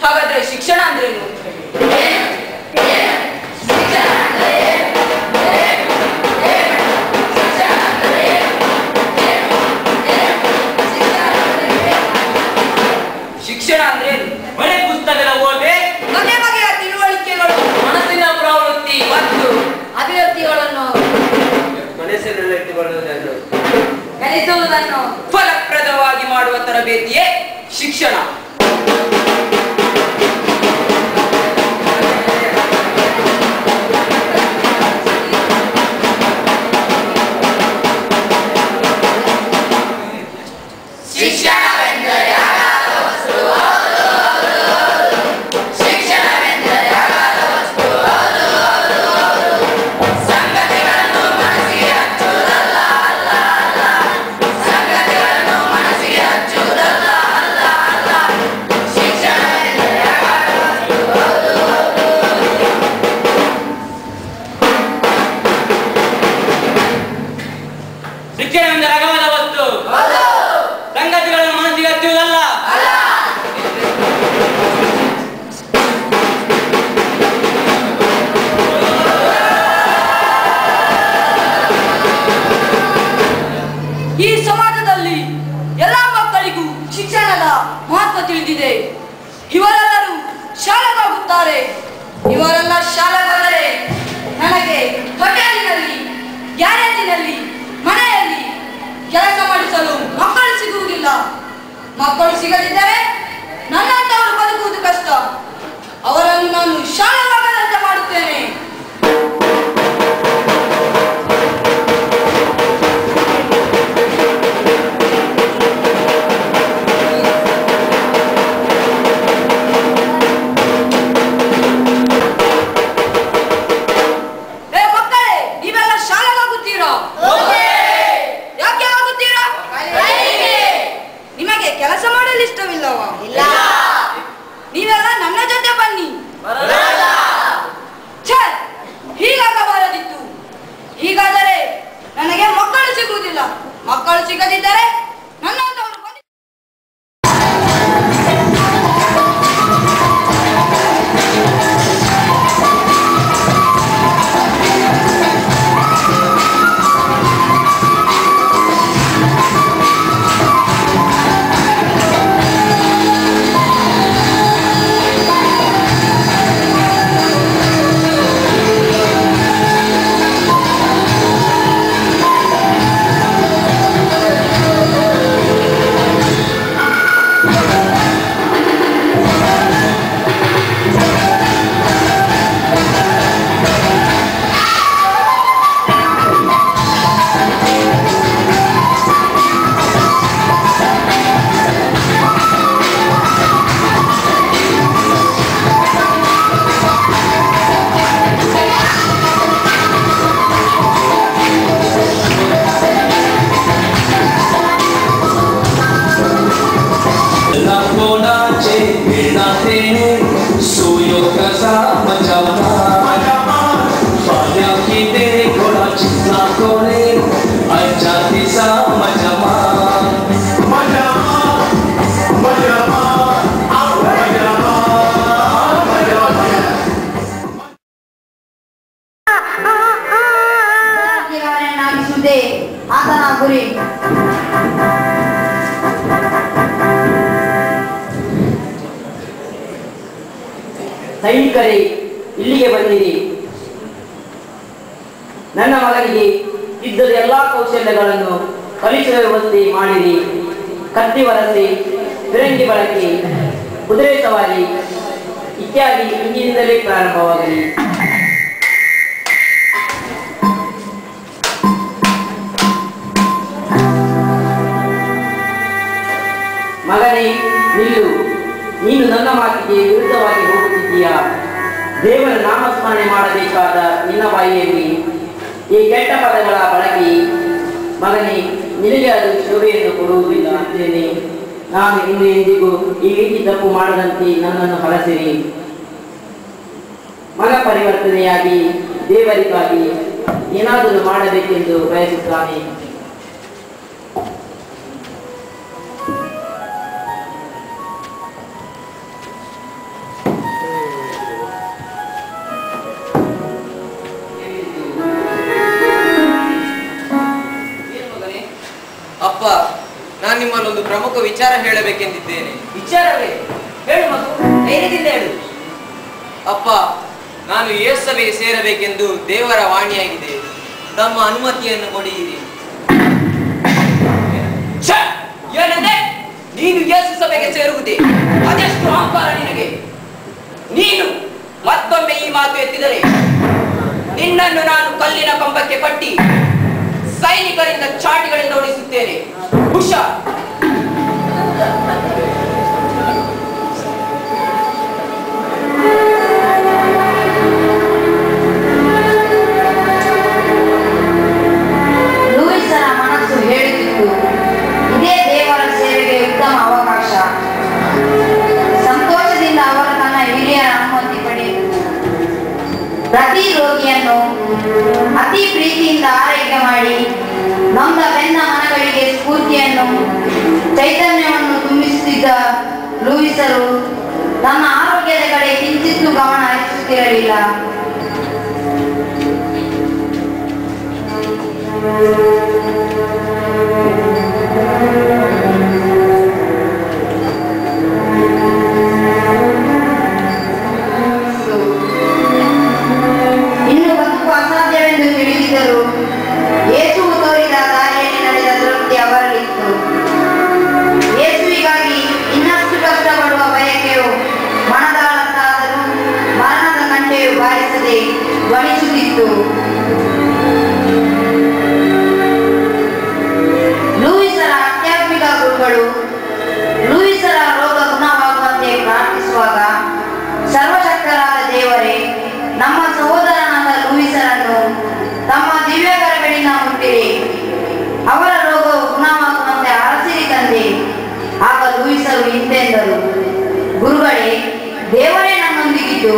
ಹಾಗಾದ್ರೆ ಶಿಕ್ಷಣ ಅಂದ್ರೇನು? ಶಿಕ್ಷಣ ಅಂದ್ರೇನು? ಮನೆ ಪುಸ್ತಕದ ಓದೆ, ಬಗೆ ಬಗೆಯ ತಿಳುವಳಿಕೆಗಳು, ಮನಸ್ಸಿನ ಪ್ರವೃತ್ತಿ ಮತ್ತು ಅಭಿವ್ಯಕ್ತಿಗಳನ್ನು ಕಲಿಸುವುದನ್ನು ಫಲಪ್ರದವಾಗಿ ಮಾಡುವ ತರಬೇತಿಯೇ ಶಿಕ್ಷಣ. ಈ ಸಮಾಜದಲ್ಲಿ ಎಲ್ಲಾ ಮಕ್ಕಳಿಗೂ ಶಿಕ್ಷಣದ ಮಹತ್ವ ತಿಳಿದಿದೆ. ಇವರೆಲ್ಲರೂ ಶಾಲೆಗೋಗುತ್ತಾರೆ. ಇವರೆಲ್ಲ ಶಾಲೆಗೋದರೆ ನನಗೆ ಹೋಟೆಲಿನಲ್ಲಿ, ಗ್ಯಾರೇಜಿನಲ್ಲಿ, ಮನೆಯಲ್ಲಿ ಕೆಲಸ ಮಾಡಿಸಲು ಮಕ್ಕಳು ಸಿಗುವುದಿಲ್ಲ. ಮಕ್ಕಳು ಸಿಗದಿದ್ದರೆ ನನ್ನಂತವರು ಬದುಕುವುದು ಕಷ್ಟ. ಅವರನ್ನು ನಾನು ಶಾಲೆಗೋಗದಂತೆ ಮಾಡುತ್ತೇನೆ. ಕೆಲಸ ಮಾಡಲು ಇಷ್ಟವಿಲ್ಲವಾ? ಇಲ್ಲ. ನೀವೆಲ್ಲ ನನ್ನ ಜೊತೆ ಬನ್ನಿ. ಹೀಗಾಗಬಾರದಿತ್ತು. ಹೀಗಾದರೆ ನನಗೆ ಮಕ್ಕಳು ಸಿಗುವುದಿಲ್ಲ. ಮಕ್ಕಳು ಸಿಗದಿದ್ದರೆ ನನ್ನಂತವರು Sama-sama ಸೈನಿಕರೇ, ಇಲ್ಲಿಗೆ ಬಂದಿರಿ. ನನ್ನ ಮಗನಿಗೆ ಯುದ್ಧದ ಎಲ್ಲಾ ಕೌಶಲ್ಯಗಳನ್ನು ಕಲಿಸುವ ವ್ಯವಸ್ಥೆ ಮಾಡಿರಿ. ಕತ್ತಿ ವರಸೆ, ಫಿರಂಗಿ ಬಳಕೆ, ಕುದುರೆ ಸವಾರಿ ಇತ್ಯಾದಿ ಇಂದಿನಿಂದಲೇ ಪ್ರಾರಂಭವಾಗಲಿ. ಮಗನೇ, ನಿಲ್ಲು. ನೀನು ನನ್ನ ಮಾತಿಗೆ ವಿರುದ್ಧವಾಗಿ ಹೋಗುತ್ತಿದ್ದೀಯಾ? ದೇವರ ನಾಮಸ್ಮರಣೆ ಮಾಡಬೇಕಾದ ನಿನ್ನ ಬಾಯಿಯಲ್ಲಿ ಈ ಕೆಟ್ಟ ಪದಗಳ ಬಳಕೆ. ಮಗನೇ, ನಿನಗೆ ಅದು ಶೋಭೆಯನ್ನು ಕೊಡುವುದಿಲ್ಲ ಅಂತೇನೆ. ನಾನು ಇಂದು ಎಂದಿಗೂ ಈ ರೀತಿ ತಪ್ಪು ಮಾಡದಂತೆ ನನ್ನನ್ನು ಹಲಸಿರಿ. ಮಗ ಪರಿವರ್ತನೆಯಾಗಿ ದೇವರಿಗಾಗಿ ಏನಾದರೂ ಮಾಡಬೇಕೆಂದು ಬಯಸುತ್ತಾನೆ. ಅಪ್ಪ, ನಾನು ನಿಮ್ಮಲ್ಲೊಂದು ಪ್ರಮುಖ ವಿಚಾರ ಹೇಳಬೇಕೆಂದಿದ್ದೇನೆ. ವಿಚಾರವೇ? ಹೇಳು ಮಗು, ಧೈರ್ಯದಿಂದ ಹೇಳು. ಅಪ್ಪ, ನಾನು ಯೇಸು ಸಭೆಗೆ ಸೇರಬೇಕೆಂದು ದೇವರ ವಾಣಿಯಾಗಿದೆ. ತಮ್ಮ ಅನುಮತಿಯನ್ನು ಕೊಡಿಯಿರಿ. ಏನಂದ್ರೆ ನೀನು ಯೇಸು ಸಭೆಗೆ ಸೇರುವುದೇ? ಅದೆಷ್ಟು ಅಹಂಕಾರ ನಿನಗೆ! ನೀನು ಮತ್ತೊಮ್ಮೆ ಈ ಮಾತು ಎತ್ತಿದರೆ ನಿನ್ನನ್ನು ನಾನು ಕಲ್ಲಿನ ಕಂಬಕ್ಕೆ ಕಟ್ಟಿ ಸೈನಿಕರಿಂದ ಚಾಟಿಗಳಿಂದ ಓಡಿಸುತ್ತೇನೆ. ಹುಷಾರ್! ಲೂಯಿಸನ ಮನಸ್ಸು ಹೇಳುತ್ತಿತ್ತು, ಇದೇ ದೇವರ ಸೇವೆಗೆ ಉತ್ತಮ ಅವಕಾಶ. ಸಂತೋಷದಿಂದ ಅವರು ತನ್ನ ಹಿರಿಯರ ಅನುಮತಿ ಪಡೆಯಿತು. ಪ್ರತಿ ರೋಗಿಯನ್ನು ಅತಿ ಪ್ರೀತಿಯಿಂದ ಆರೈಕೆ ಮಾಡಿ ನೊಂದ ಬೆನ್ನ ಮನಗಳಿಗೆ ಸ್ಫೂರ್ತಿಯನ್ನು, ಚೈತನ್ಯವನ್ನು ತುಂಬಿಸುತ್ತಿದ್ದ ಲೂಯಿಸರು ತನ್ನ ಆರೋಗ್ಯದ ಕಡೆ ಕಿಂಚಿತ್ತೂ ಗಮನ ಹರಿಸುತ್ತಿರಲಿಲ್ಲ. ಇನ್ನು ಬದುಕು ಅಸಾಧ್ಯವೆಂದು ತಿಳಿದಿದ್ದರು. ಯೇಸುವು ತೋರಿದ ದಾರಿಯಲ್ಲಿ ನಡೆದ ತೃಪ್ತಿ ಅವರಲ್ಲಿತ್ತು. ಯೇಸುವಿಗಾಗಿ ಇನ್ನಷ್ಟು ಕಷ್ಟಪಡುವ ಬಯಕೆಯು ಮನದಾಳತ್ತಾದರೂ ಮರಣದ ಗಂಟೆಯು ಬಾರಿಸದೆ ಧ್ವನಿಸುತ್ತಿತ್ತು. ಲೂಯಿಸರ ಆಧ್ಯಾತ್ಮಿಕ ಗುರುಗಳು ಲೂಯಿಸರ ರೋಗ ಗುಣವಾಗುವಂತೆ ಪ್ರಾರ್ಥಿಸುವಾಗ, ಸರ್ವಶಕ್ತರಾದ ದೇವರೇ, ನಮ್ಮ ಸಹೋದರನಾದ ಲೂಯಿಸರನ್ನು ತಮ್ಮ ದಿವ್ಯ ಕರಗಳಿಂದ ಮುಟ್ಟಿರಿ. ಅವರ ರೋಗವು ಗುಣವಾಗುವಂತೆ ಅರಸಿರಿ ತಂದೆ. ಆಗ ಲೂಯಿಸರು ಇಂತೆಂದರು, ಗುರುಗಳೇ, ದೇವರೇ ನನ್ನೊಂದಿಗಿದ್ದು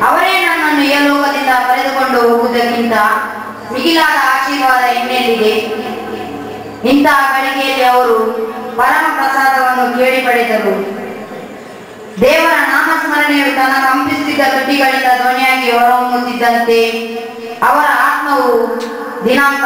ಅವರೇ ನನ್ನನ್ನು ಈ ಲೋಕದಿಂದ ಕರೆದುಕೊಂಡು ಹೋಗುವುದಕ್ಕಿಂತ ಮಿಗಿಲಾದ ಆಶೀರ್ವಾದ ಇನ್ನೆಲ್ಲಿದೆ? ಇಂತಹ ಗಳಿಗೆಯಲ್ಲಿ ಅವರು ಪರಮ ಪ್ರಸಾದವನ್ನು ಕೇಳಿ ಪಡೆದರು. ದೇವರ ನಾಮಸ್ಮರಣೆಯು ತನ್ನ ಕಂಪಿಸುತ್ತಿದ್ದ ತುಟಿಗಳಿಂದ ಧ್ವನಿಯಾಗಿ ಹೊರಹೊಮ್ಮುತ್ತಿದ್ದಂತೆ ಅವರ ಆತ್ಮವು ದಿನಾಂಕ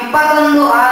21/6